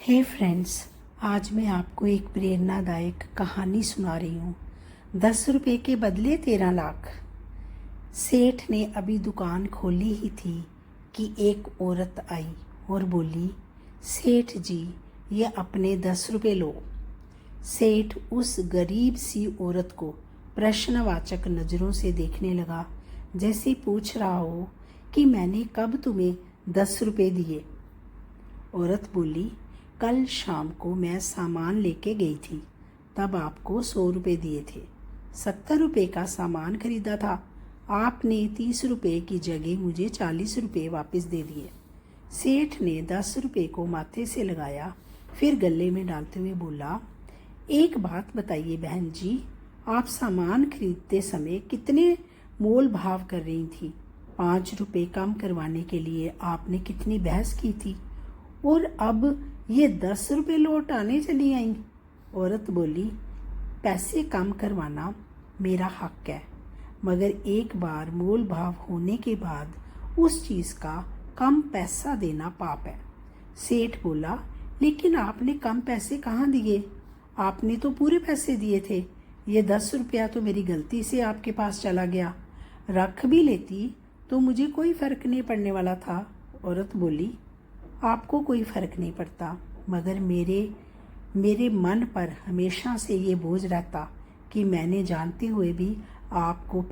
हे friends, आज मैं आपको एक प्रेरणादायक कहानी सुना रही हूँ। 10 रुपये के बदले 13 लाख। सेठ ने अभी दुकान खोली ही थी कि एक औरत आई और बोली, सेठ जी, ये अपने 10 रुपये लो। सेठ उस गरीब सी औरत को प्रश्नवाचक नज़रों से देखने लगा, जैसे पूछ रहा हो कि मैंने कब तुम्हें 10 रुपये दिए। औरत बोली, कल शाम को मैं सामान लेके गई थी, तब आपको 100 रुपये दिए थे। 70 रुपये का सामान खरीदा था, आपने 30 रुपये की जगह मुझे 40 रुपये वापस दे दिए। सेठ ने 10 रुपये को माथे से लगाया, फिर गले में डालते हुए बोला, एक बात बताइए बहन जी, आप सामान खरीदते समय कितने मोल भाव कर रही थी? 5 रुपये कम करवाने के लिए आपने कितनी बहस की थी, और अब ये 10 रुपये लौट आने चली आई। औरत बोली, पैसे कम करवाना मेरा हक है, मगर एक बार मोल भाव होने के बाद उस चीज़ का कम पैसा देना पाप है। सेठ बोला, लेकिन आपने कम पैसे कहाँ दिए? आपने तो पूरे पैसे दिए थे। ये 10 रुपया तो मेरी गलती से आपके पास चला गया, रख भी लेती तो मुझे कोई फ़र्क नहीं पड़ने वाला था। औरत बोली, आपको कोई फ़र्क नहीं पड़ता, मगर मेरे मन पर हमेशा से ये बोझ रहता कि मैंने जानते हुए भी आपके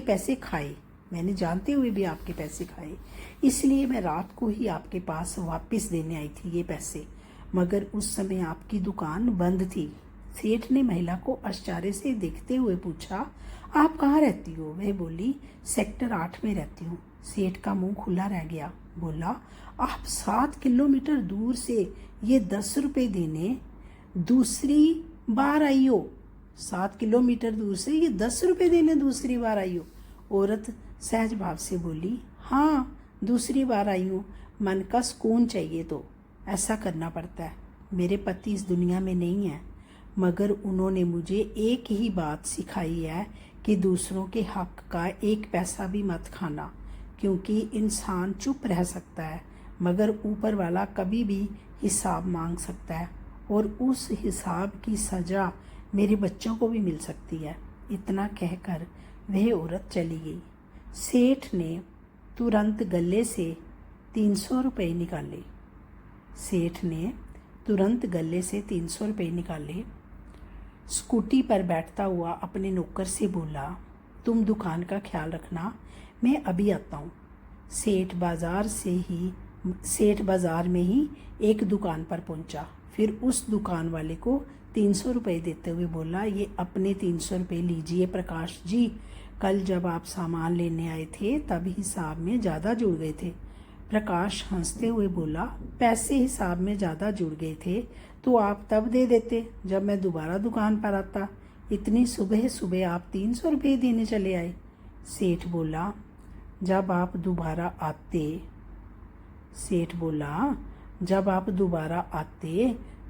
पैसे खाए। मैंने जानते हुए भी आपके पैसे खाए, इसलिए मैं रात को ही आपके पास वापस देने आई थी ये पैसे, मगर उस समय आपकी दुकान बंद थी। सेठ ने महिला को आश्चर्य से देखते हुए पूछा, आप कहाँ रहती हो? वह बोली, सेक्टर 8 में रहती हूँ। सेठ का मुंह खुला रह गया। बोला, आप 7 किलोमीटर दूर से ये 10 रुपये देने दूसरी बार आई हो? 7 किलोमीटर दूर से ये 10 रुपये देने दूसरी बार आई हो? औरत सहज भाव से बोली, हाँ, दूसरी बार आई हूँ। मन का सुकून चाहिए तो ऐसा करना पड़ता है। मेरे पति इस दुनिया में नहीं है, मगर उन्होंने मुझे एक ही बात सिखाई है कि दूसरों के हक का एक पैसा भी मत खाना, क्योंकि इंसान चुप रह सकता है मगर ऊपर वाला कभी भी हिसाब मांग सकता है, और उस हिसाब की सज़ा मेरे बच्चों को भी मिल सकती है। इतना कहकर वह औरत चली गई। सेठ ने तुरंत गले से 300 रुपये निकाले। सेठ ने तुरंत गले से 300 रुपये निकाले। स्कूटी पर बैठता हुआ अपने नौकर से बोला, तुम दुकान का ख्याल रखना, मैं अभी आता हूँ। सेठ बाज़ार में ही एक दुकान पर पहुँचा, फिर उस दुकान वाले को 300 रुपये देते हुए बोला, ये अपने 300 रुपये लीजिए प्रकाश जी, कल जब आप सामान लेने आए थे तब हिसाब में ज़्यादा जुड़ गए थे। प्रकाश हंसते हुए बोला, पैसे हिसाब में ज़्यादा जुड़ गए थे तो आप तब दे देते जब मैं दोबारा दुकान पर आता। इतनी सुबह सुबह आप 300 रुपये देने चले आए। सेठ बोला, जब आप दोबारा आते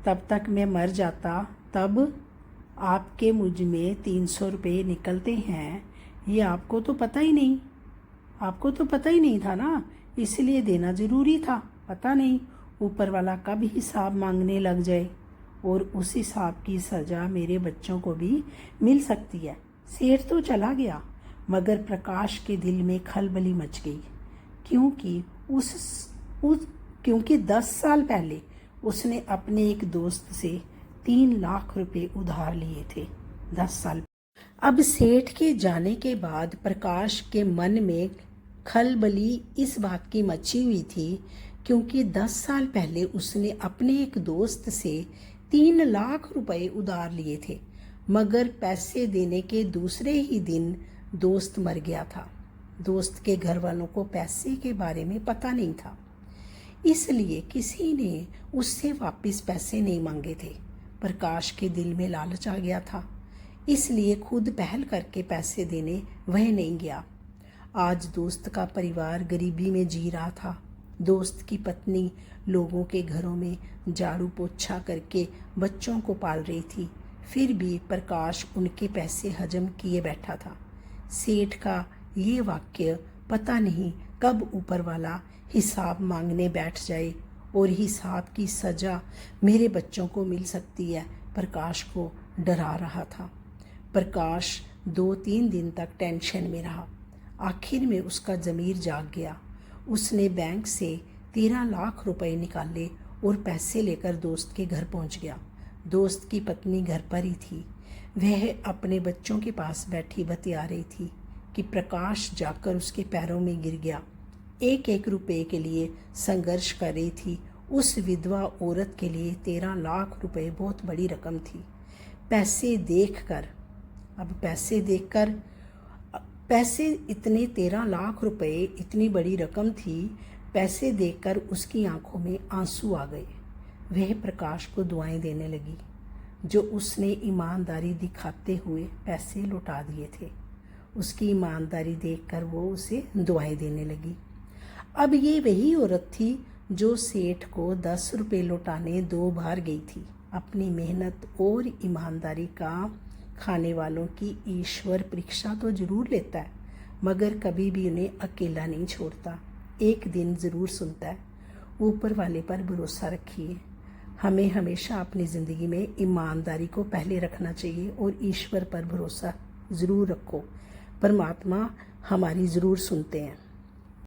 तब तक मैं मर जाता, तब आपके मुझ में 300 रुपये निकलते हैं, ये आपको तो पता ही नहीं था ना, इसलिए देना ज़रूरी था। पता नहीं ऊपर वाला कब हिसाब मांगने लग जाए और उस हिसाब की सज़ा मेरे बच्चों को भी मिल सकती है। सेठ तो चला गया, मगर प्रकाश के दिल में खलबली मच गई, क्योंकि 10 साल पहले उसने अपने एक दोस्त से 3 लाख रुपए उधार लिए थे। 10 साल। अब सेठ के जाने के बाद प्रकाश के मन में खलबली इस बात की मची हुई थी, क्योंकि 10 साल पहले उसने अपने एक दोस्त से 3 लाख रुपए उधार लिए थे, मगर पैसे देने के दूसरे ही दिन दोस्त मर गया था। दोस्त के घर वालों को पैसे के बारे में पता नहीं था, इसलिए किसी ने उससे वापस पैसे नहीं मांगे थे। प्रकाश के दिल में लालच आ गया था, इसलिए खुद पहल करके पैसे देने वह नहीं गया। आज दोस्त का परिवार गरीबी में जी रहा था। दोस्त की पत्नी लोगों के घरों में झाड़ू पोछा करके बच्चों को पाल रही थी, फिर भी प्रकाश उनके पैसे हजम किए बैठा था। सेठ का ये वाक्य पता नहीं कब ऊपर वाला हिसाब मांगने बैठ जाए और हिसाब की सज़ा मेरे बच्चों को मिल सकती है, प्रकाश को डरा रहा था। प्रकाश 2-3 दिन तक टेंशन में रहा। आखिर में उसका ज़मीर जाग गया। उसने बैंक से 13 लाख रुपए निकाले और पैसे लेकर दोस्त के घर पहुंच गया। दोस्त की पत्नी घर पर ही थी। वह अपने बच्चों के पास बैठी बतिया रही थी कि प्रकाश जाकर उसके पैरों में गिर गया। 1-1 रुपए के लिए संघर्ष कर रही थी। उस विधवा औरत के लिए 13 लाख रुपए बहुत बड़ी रकम थी। पैसे इतने 13 लाख रुपए इतनी बड़ी रकम थी। पैसे देखकर उसकी आंखों में आंसू आ गए। वह प्रकाश को दुआएं देने लगी, जो उसने ईमानदारी दिखाते हुए पैसे लौटा दिए थे। उसकी ईमानदारी देखकर वो उसे दुआएं देने लगी। अब ये वही औरत थी जो सेठ को 10 रुपये लौटाने 2 बार गई थी। अपनी मेहनत और ईमानदारी का खाने वालों की ईश्वर परीक्षा तो जरूर लेता है, मगर कभी भी उन्हें अकेला नहीं छोड़ता। एक दिन ज़रूर सुनता है। ऊपर वाले पर भरोसा रखिए। हमें हमेशा अपनी ज़िंदगी में ईमानदारी को पहले रखना चाहिए और ईश्वर पर भरोसा ज़रूर रखो। परमात्मा हमारी ज़रूर सुनते हैं।